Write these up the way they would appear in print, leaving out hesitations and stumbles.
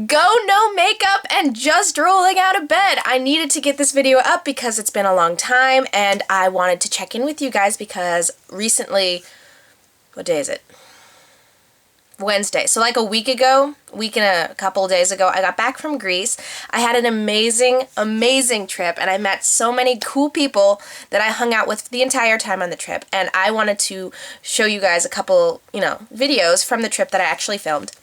Go no makeup and just rolling out of bed. I needed to get this video up because it's been a long time and I wanted to check in with you guys because recently, what day is it? Wednesday. So like a week and a couple of days ago, I got back from Greece. I had an amazing trip and I met so many cool people that I hung out with the entire time on the trip, and I wanted to show you guys a couple, videos from the trip that I actually filmed.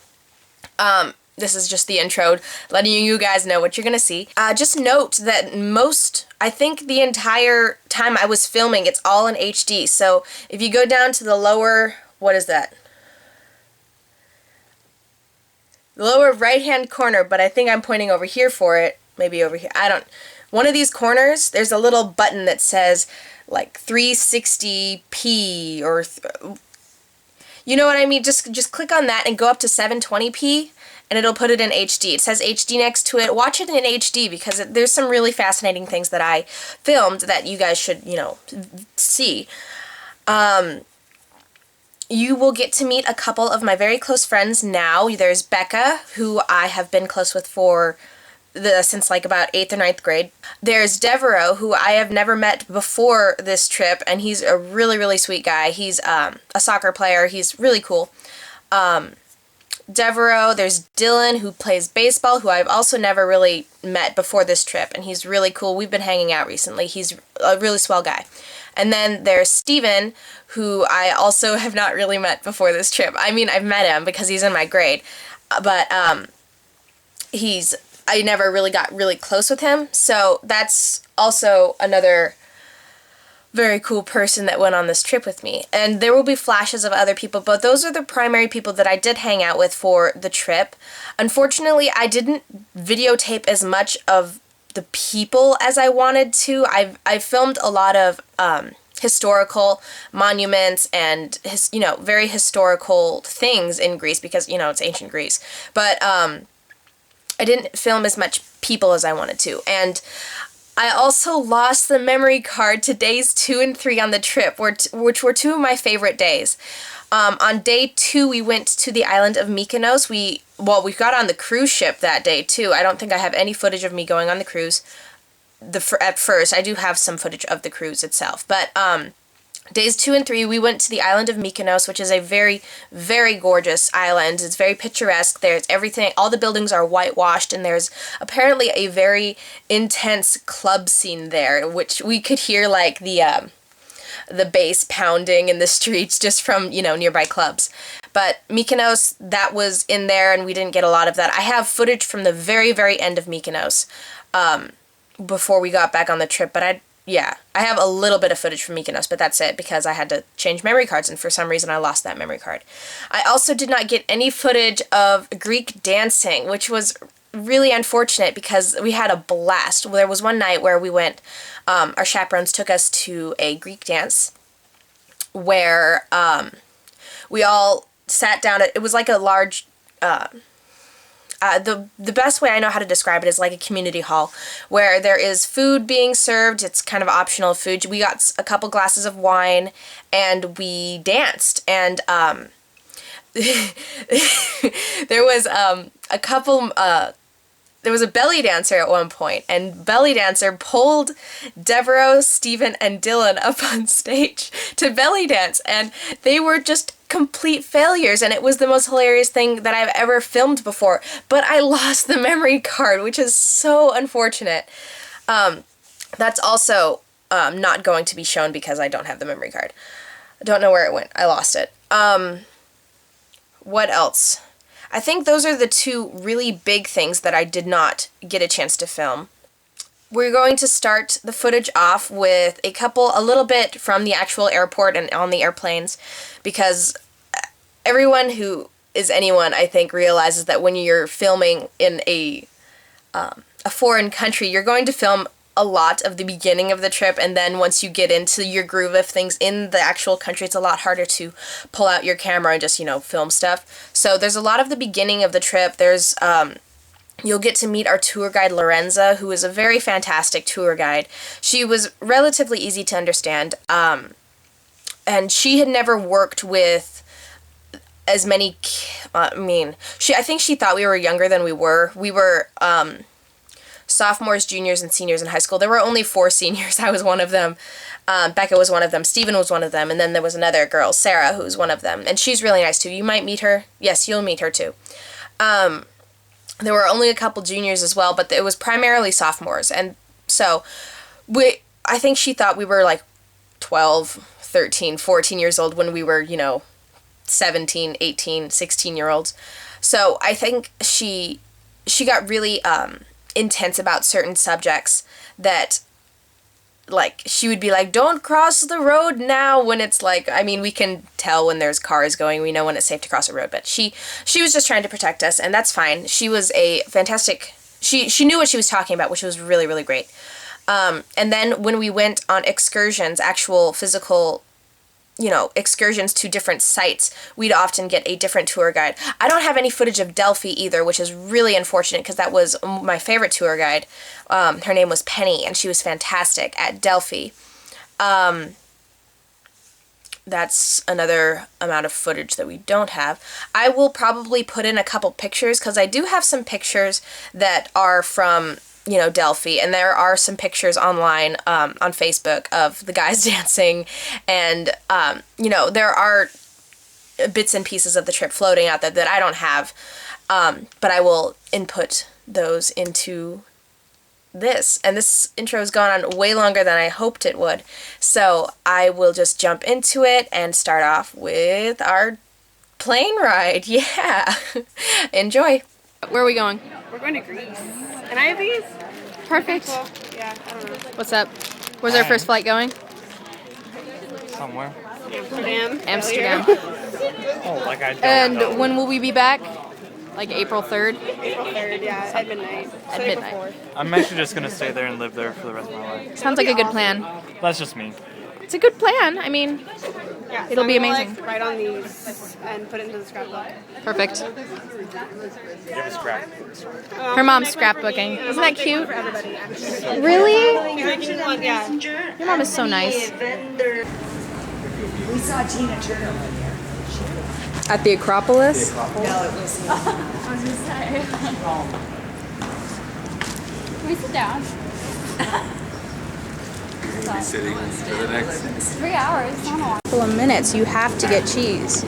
This is just the intro, letting you guys know what you're gonna see. Just note that I think the entire time I was filming, it's all in HD. So if you go down to the lower, what is that? The lower right-hand corner, but I think I'm pointing over here for it. Maybe over here. One of these corners, there's a little button that says like 360p or, you know what I mean? Just click on that and go up to 720p. And it'll put it in HD. It says HD next to it. Watch it in HD because there's some really fascinating things that I filmed that you guys should, see. You will get to meet a couple of my very close friends now. There's Becca, who I have been close with since like about 8th or 9th grade. There's Devereaux, who I have never met before this trip, and he's a really, really sweet guy. He's a soccer player. He's really cool. Devereaux, there's Dylan, who plays baseball, who I've also never really met before this trip, and he's really cool. We've been hanging out recently. He's a really swell guy. And then there's Steven, who I also have not really met before this trip. I mean, I've met him because he's in my grade, but I never really got really close with him, so that's also another very cool person that went on this trip with me. And there will be flashes of other people, but those are the primary people that I did hang out with for the trip. Unfortunately, I didn't videotape as much of the people as I wanted to. I filmed a lot of historical monuments and very historical things in Greece because it's ancient Greece. But I didn't film as much people as I wanted to. And I also lost the memory card to days 2 and 3 on the trip, which were two of my favorite days. On day 2, we went to the island of Mykonos. We got on the cruise ship that day, too. I don't think I have any footage of me going on the cruise at first. I do have some footage of the cruise itself. But days 2 and 3, we went to the island of Mykonos, which is a very, very gorgeous island. It's very picturesque. There's everything. All the buildings are whitewashed, and there's apparently a very intense club scene there, which we could hear like the bass pounding in the streets just from, nearby clubs. But Mykonos, that was in there, and we didn't get a lot of that. I have footage from the very, very end of Mykonos before we got back on the trip, but I have a little bit of footage from Mykonos, but that's it because I had to change memory cards, and for some reason I lost that memory card. I also did not get any footage of Greek dancing, which was really unfortunate because we had a blast. There was one night where we went, our chaperones took us to a Greek dance where we all sat down. It was like a large... the best way I know how to describe it is like a community hall where there is food being served. It's kind of optional food. We got a couple glasses of wine and we danced, and there was there was a belly dancer at one point, and belly dancer pulled Devereaux, Steven, and Dylan up on stage to belly dance, and they were just complete failures, and it was the most hilarious thing that I've ever filmed before. But I lost the memory card, which is so unfortunate. That's also not going to be shown because I don't have the memory card. I don't know where it went. I lost it. What else? I think those are the two really big things that I did not get a chance to film. We're going to start the footage off with a little bit from the actual airport and on the airplanes, because everyone who is anyone, I think, realizes that when you're filming in a foreign country, you're going to film a lot of the beginning of the trip, and then once you get into your groove of things in the actual country, it's a lot harder to pull out your camera and just, film stuff. So there's a lot of the beginning of the trip. There's, you'll get to meet our tour guide, Lorenza, who is a very fantastic tour guide. She was relatively easy to understand, and she had never worked with as many, I mean, I think she thought we were younger than we were. We were sophomores, juniors, and seniors in high school. There were only 4 seniors. I was one of them. Becca was one of them. Steven was one of them. And then there was another girl, Sarah, who's one of them. And she's really nice, too. You might meet her. Yes, you'll meet her, too. There were only a couple juniors as well, but it was primarily sophomores. And so I think she thought we were like 12, 13, 14 years old when we were, you know, 17, 18, 16-year-olds. So I think she got really intense about certain subjects that, like, she would be like, don't cross the road now, when it's like, I mean, we can tell when there's cars going, we know when it's safe to cross a road, but she was just trying to protect us, and that's fine. She was a fantastic, she knew what she was talking about, which was really, really great. And then when we went on excursions, actual physical, you know, excursions to different sites, we'd often get a different tour guide. I don't have any footage of Delphi either, which is really unfortunate because that was my favorite tour guide. Her name was Penny, and she was fantastic at Delphi. That's another amount of footage that we don't have. I will probably put in a couple pictures because I do have some pictures that are from, you know, Delphi, and there are some pictures online on Facebook of the guys dancing, and you know, there are bits and pieces of the trip floating out there that I don't have, but I will input those into this. And this intro has gone on way longer than I hoped it would, so I will just jump into it and start off with our plane ride. Yeah. Enjoy. Where are we going? We're going to Greece. Can I have these? Perfect. Cool. Yeah, I don't know. What's up? Where's our first flight going? Somewhere. Amsterdam. Oh, like I don't And know. when will we be back? Like April 3rd? April 3rd, yeah, at midnight. At So midnight. April 4th. I'm actually just gonna stay there and live there for the rest of my life. Sounds like a good plan. That's just me. It's a good plan. I mean, Yeah, It'll so be I'm gonna, amazing. Like, write on these and put it into the scrapbook. perfect. You have a scrap. Her mom's scrapbooking. Isn't that cute? For everybody, actually. Really? You're making one, yeah. Your mom is so nice. We saw Tina Turner one year. At the Acropolis? No, it was. Can we sit down? We'll be sitting for the next 3 hours. Not a lot. Couple of minutes. You have to get cheese.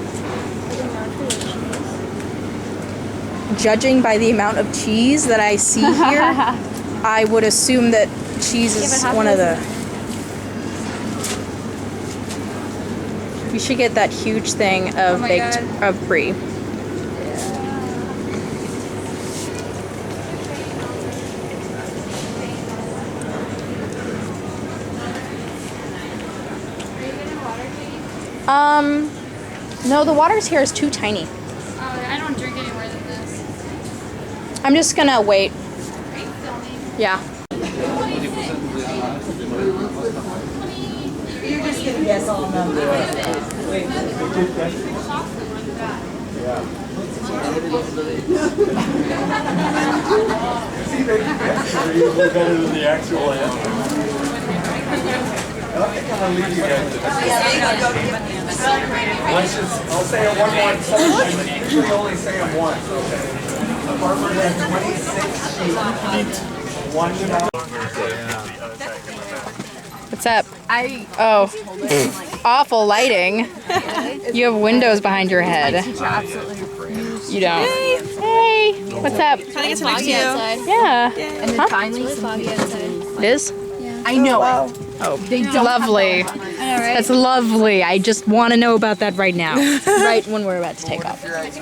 Judging by the amount of cheese that I see here, I would assume that cheese is one of the... You should get that huge thing of baked of brie. No, the water's here is too tiny. Oh, I don't drink anywhere than this. I'm just gonna wait. Are you filming? Yeah. You're just gonna guess all numbers. better than the actual answer. I'll say it one more time. I usually only say them once. The farmer had 26 sheep. One What's up? Awful lighting. You have windows behind your head. You don't. Hey. What's up? Trying to get to next to you. Yeah. And then finally, it's foggy outside. It is? I know it. Oh, lovely. I know, right? That's lovely. I just want to know about that right now. Right when we're about to take off. And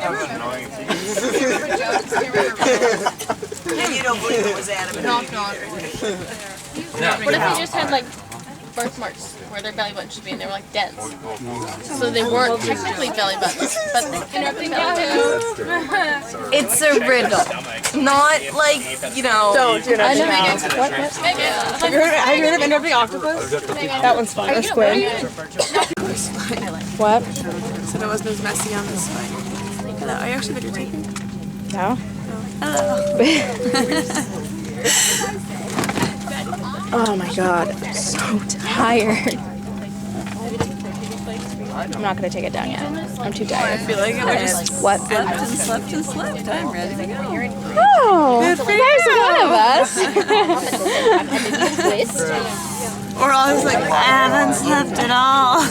you don't believe it was Adam and Eve. What if they just had like birthmarks where their belly button should be and they were like dents? So they weren't technically belly buttons, but they interrupting It's a riddle. Not like, you know. Don't do I know. Have you heard of interrupting octopus? That one's fun. Or squid. What? So it wasn't as messy on this side. Hello, are you actually videotaping? No. Oh my god, I'm so tired. I'm not gonna take it down yet. I'm too tired. I feel like I just What? slept and slept and slept. I'm ready to go. Oh, there's one of us. Or I was like, I haven't slept at all.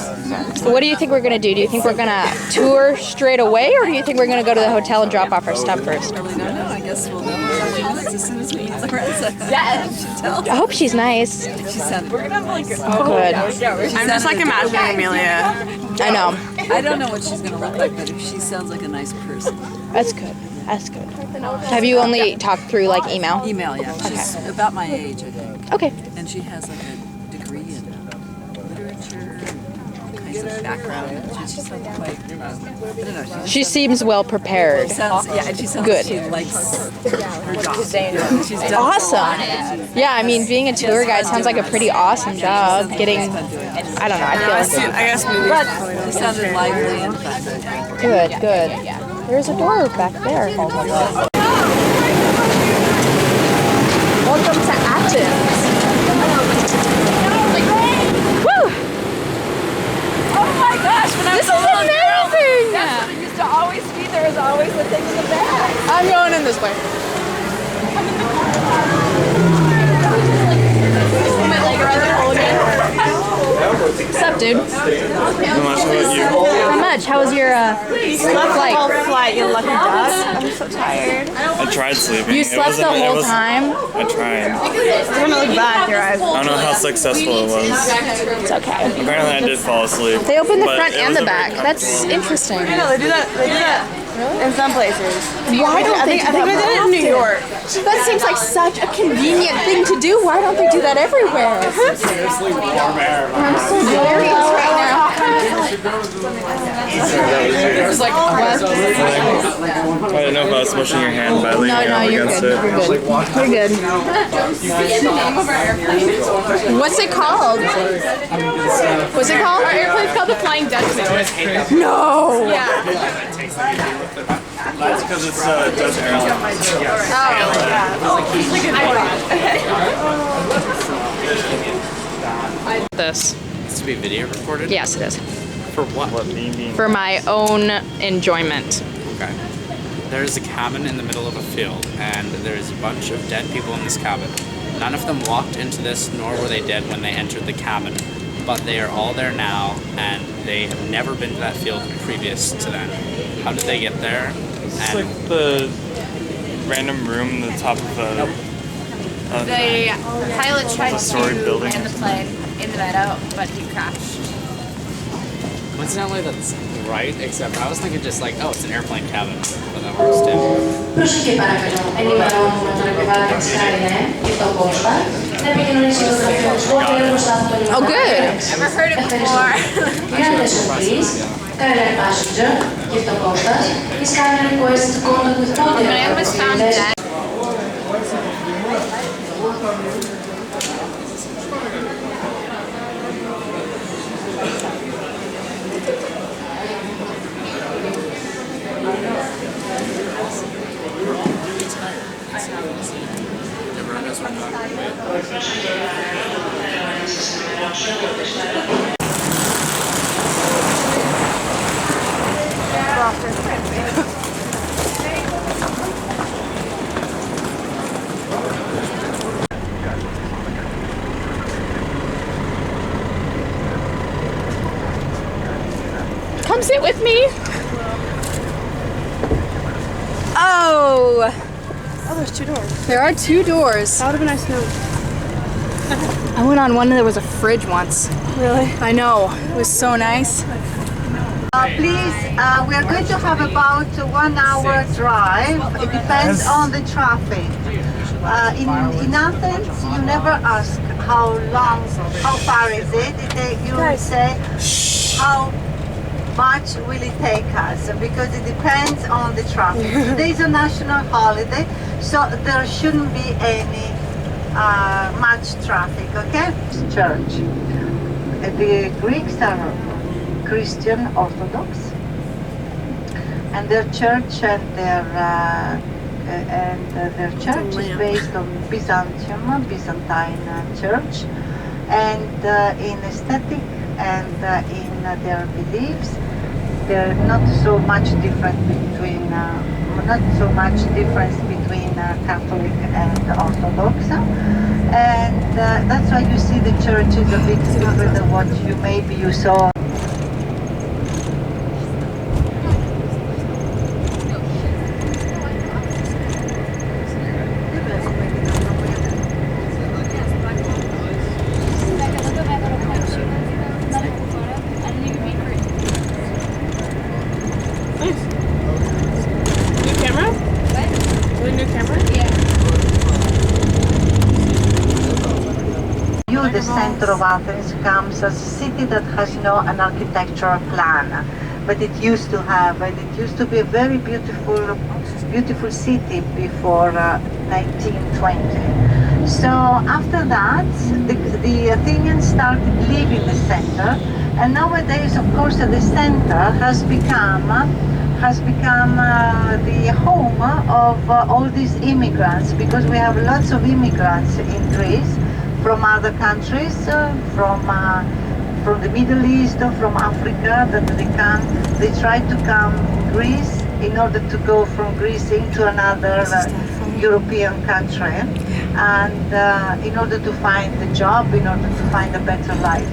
What do you think we're gonna do? Do you think we're gonna tour straight away, or do you think we're gonna go to the hotel and drop off our stuff first? I really don't know. I guess we'll know as soon as we meet Lorenza. I hope she's nice. She sounded good. Good. I'm just like imagining Amelia. I know. I don't know what she's going to look like, but if she sounds like a nice person. That's good. That's good. Have you only talked through like email? Email, yeah. She's about my age, I think. Okay. And she has like a degree in literature and all kinds of background. She sounds quite, I don't know. She seems well prepared. Sounds, yeah, and she sounds Good. like she likes her job. She's done Awesome. Yeah, I mean, being a tour guide sounds like a pretty awesome job. Getting, I don't know, I feel like I guess maybe. It sounded lively and fun. good, good. There's a door back there. Welcome to Athens. Woo! Oh my gosh, when I was This is amazing! it used to always be there was always the thing in the back. I'm going in this way. What's up, dude? Not much. How about you? Not much. How was your flight? Flight, you lucky duck. I'm so tired. I tried sleeping. You It slept wasn't- the it whole was- time? I tried. I'm gonna look back, your eyes. I don't know how successful it was. It's okay. Apparently, I did fall asleep. They opened the but front it and was the a very back. That's comfortable- interesting. I know, they do that in some places. Why don't I they think do they that did it in New York. That seems like such a convenient thing to do. Why don't they do that everywhere? I'm so very right now. I didn't know if I was pushing your hand by leaning No, up you're against good. it. You're good. You're good. What's it called? What's it called? Our airplane's called the Flying Dutchman. No. Yeah. That's because it's Dutch Airlines. This. It's to be video recorded? Yes, it is. For what? For my own enjoyment. Okay. There's a cabin in the middle of a field, and there's a bunch of dead people in this cabin. None of them walked into this, nor were they dead when they entered the cabin. But they are all there now, and they have never been to that field previous to then. How did they get there? It's like the random room in the top of a... The pilot tried to story building. land the plane in the meadow, but he crashed. Coincidentally, that's right, except I was thinking just like, oh, it's an airplane cabin. But that works too. Προσοχή παρακαλώ. Ενημερώνουμε τον επιβάτη της Κάρινε και τον Κώστα να επικοινωνήσει το γραφείο μπροστά από τον Oh, good. Never heard it before. Your attention please. Carrier passenger, gift of Kostas, is kindly requested to contact with all the Man was found dead. Come sit with me. Oh. Oh, there's two doors. There are two doors. That would have been nice to know. I went on one and there was a fridge once. Really? I know. It was so nice. Please, we are going to have about 1 hour drive. It depends on the traffic. In Athens, you never ask how long, how far is it. You will say how much will it take us, because it depends on the traffic. Today is a national holiday, so there shouldn't be any much traffic, okay? Church. The Greeks are Christian Orthodox, and their church is based on Byzantine church, and in aesthetic and in their beliefs. There's not so much difference between Catholic and Orthodox, and that's why you see the church is a bit different than what you saw. The center of Athens comes as a city that has no an architectural plan, but it used to have, and it used to be a very beautiful city before 1920. So after that, the Athenians started leaving the center, and nowadays, of course, the center has become the home of all these immigrants, because we have lots of immigrants in Greece from other countries, from the Middle East or from Africa, that they try to come to Greece in order to go from Greece into another European country, and in order to find a job, in order to find a better life.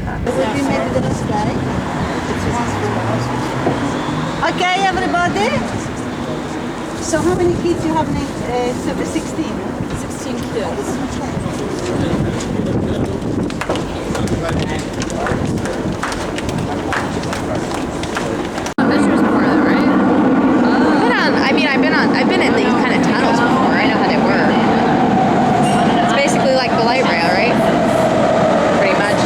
Okay, everybody? So how many kids you have? 16? 16 kids. I've been in these kind of tunnels before. I know how they work. It's basically like the light rail, right? Pretty much.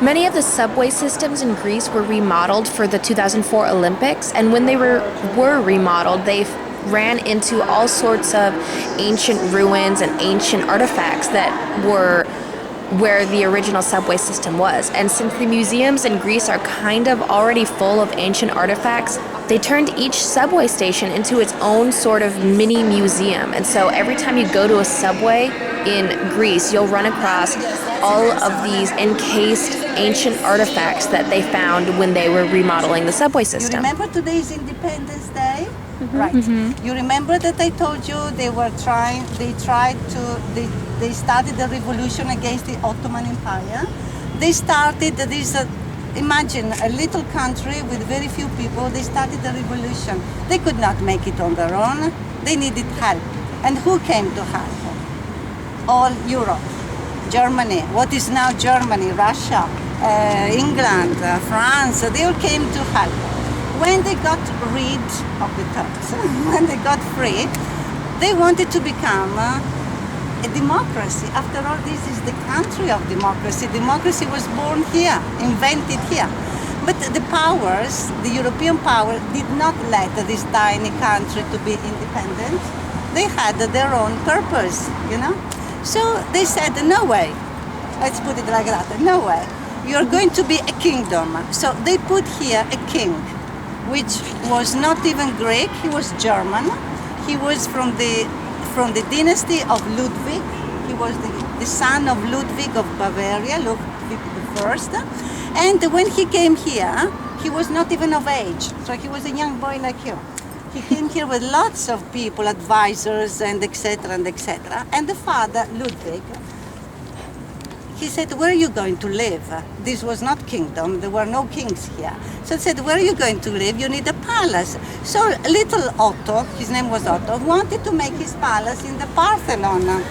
Many of the subway systems in Greece were remodeled for the 2004 Olympics, and when they were remodeled, they ran into all sorts of ancient ruins and ancient artifacts that were where the original subway system was. And since the museums in Greece are kind of already full of ancient artifacts, they turned each subway station into its own sort of mini museum. And so every time you go to a subway in Greece, you'll run across all of these encased ancient artifacts that they found when they were remodeling the subway system. You remember today's Independence Day? Right. You remember that I told you they started the revolution against the Ottoman Empire. They started this, imagine a little country with very few people, they started the revolution. They could not make it on their own. They needed help. And who came to help? All Europe, Germany, what is now Germany, Russia, England, France, they all came to help. When they got rid of the Turks, when they got free, they wanted to become a democracy. After all, this is the country of democracy. Democracy was born here, invented here. But the powers, the European power, did not let this tiny country to be independent. They had their own purpose, you know? So they said, no way. Let's put it like that, no way. You're going to be a kingdom. So they put here a king, which was not even Greek, he was German. He was from the dynasty of Ludwig. He was the son of Ludwig of Bavaria, Ludwig I. And when he came here, he was not even of age. So he was a young boy like you. He came here with lots of people, advisors, and etc. and etc. And the father, Ludwig, he said, where are you going to live? This was not kingdom, there were no kings here. So he said, where are you going to live? You need a palace. So little Otto, his name was Otto, wanted to make his palace in the Parthenon.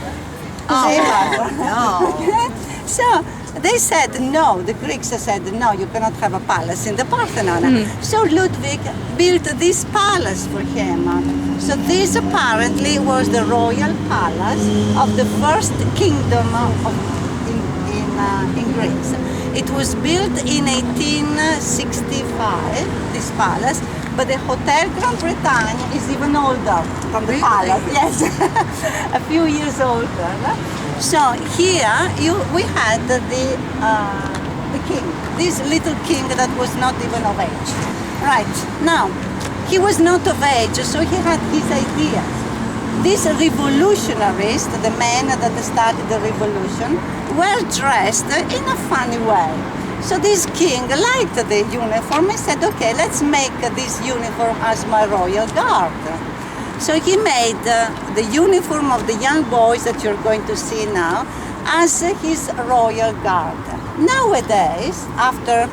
So they said no, the Greeks said no, you cannot have a palace in the Parthenon. So Ludwig built this palace for him. So this apparently was the royal palace of the first kingdom in Greece. It was built in 1865, this palace, but the Hotel Grand Bretagne is even older from the palace. Yes, a few years older. So here we had the king, this little king that was not even of age. Right, now, He was not of age, so he had his ideas. These revolutionaries, the men that started the revolution, were dressed in a funny way. So this king liked the uniform and said, okay, let's make this uniform as my royal guard. So he made the uniform of the young boys that you're going to see now as his royal guard. Nowadays, after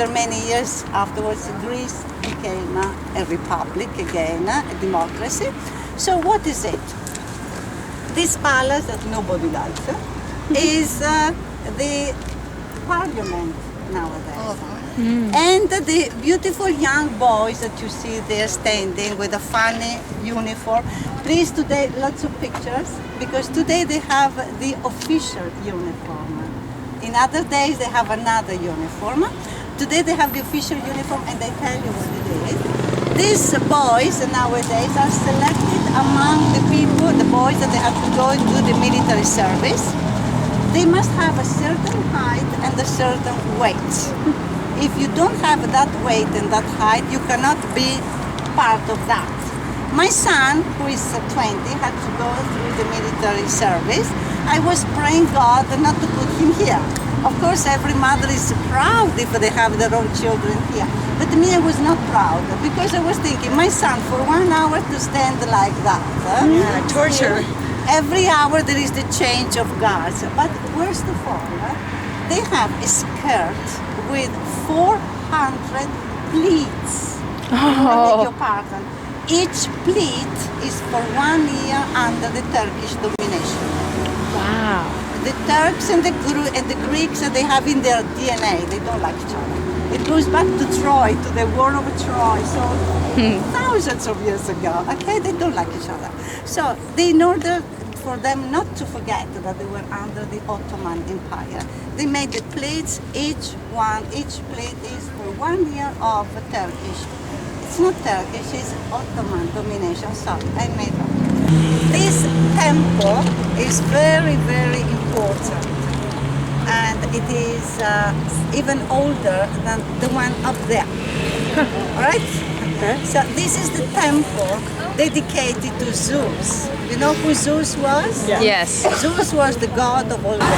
many years afterwards, Greece became a republic again, a democracy. So what is it? This palace that nobody likes is the parliament nowadays. And the beautiful young boys that you see there standing with a funny uniform. Please, today lots of pictures, because today they have the official uniform. In other days they have another uniform. Today they have the official uniform, and they tell you what it is. These boys nowadays are selected among the people, the boys that they have to go and do the military service. They must have a certain height and a certain weight. If you don't have that weight and that height, you cannot be part of that. My son, who is 20, had to go through the military service. I was praying God not to put him here. Of course, every mother is proud if they have their own children here. But me, I was not proud, because I was thinking, my son, for 1 hour to stand like that. Torture. Every hour there is the change of guards. But worst of all, they have a skirt with 400 pleats. I beg your pardon. Each pleat is for 1 year under the Turkish domination. Wow. The Turks and the Greeks, they have in their DNA, they don't like each other. It goes back to Troy, to the war of Troy, so thousands of years ago. Okay, they don't like each other. So in order for them not to forget that they were under the Ottoman Empire, they made the plates, each plate is for 1 year of Turkish. It's not Turkish, it's Ottoman domination, so I made that. This temple is very, very important, and it is even older than the one up there. All right? So this is the temple dedicated to Zeus. You know who Zeus was? Yeah. Yes. Zeus was the god of all gods.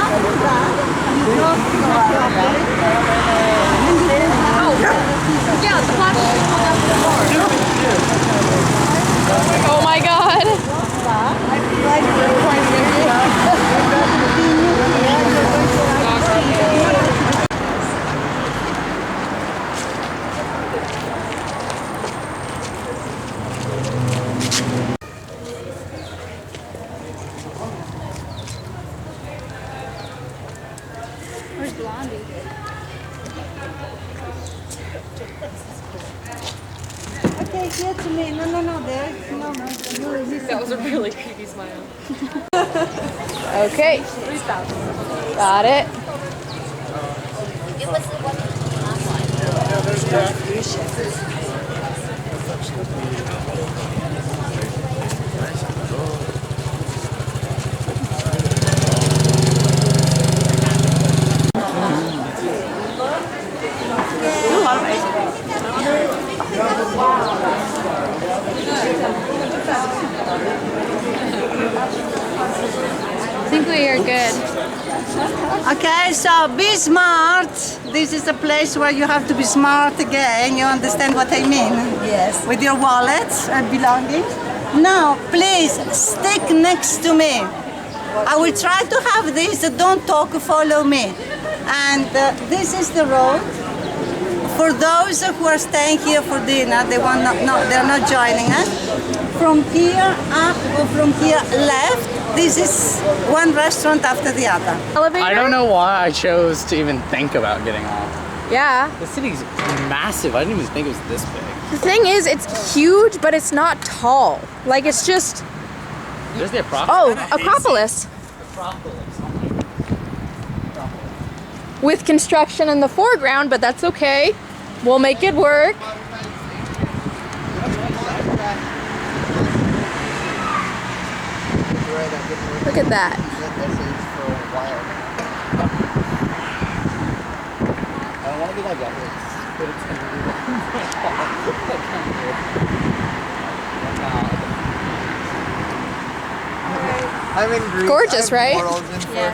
After that, you go Yeah, the plastic one up the floor. Oh my god. Where's Blondie? Okay, here to me. No, there. No. That was a really creepy smile. Okay. Got it. I think we are good. Okay, so be smart. This is a place where you have to be smart again. You understand what I mean? Yes. With your wallets and belongings. Now, please stick next to me. I will try to have this. Don't talk, follow me. And this is the road. For those who are staying here for dinner, they're not joining us. From here up or from here left, this is one restaurant after the other. Elevator? I don't know why I chose to even think about getting off. Yeah. The city's massive. I didn't even think it was this big. The thing is, it's huge, but it's not tall. Like, it's just... There's the Acropolis. Oh, Acropolis. With construction in the foreground, but that's okay. We'll make it work. Look at that. I don't want to be like that. Gorgeous, right? Yeah.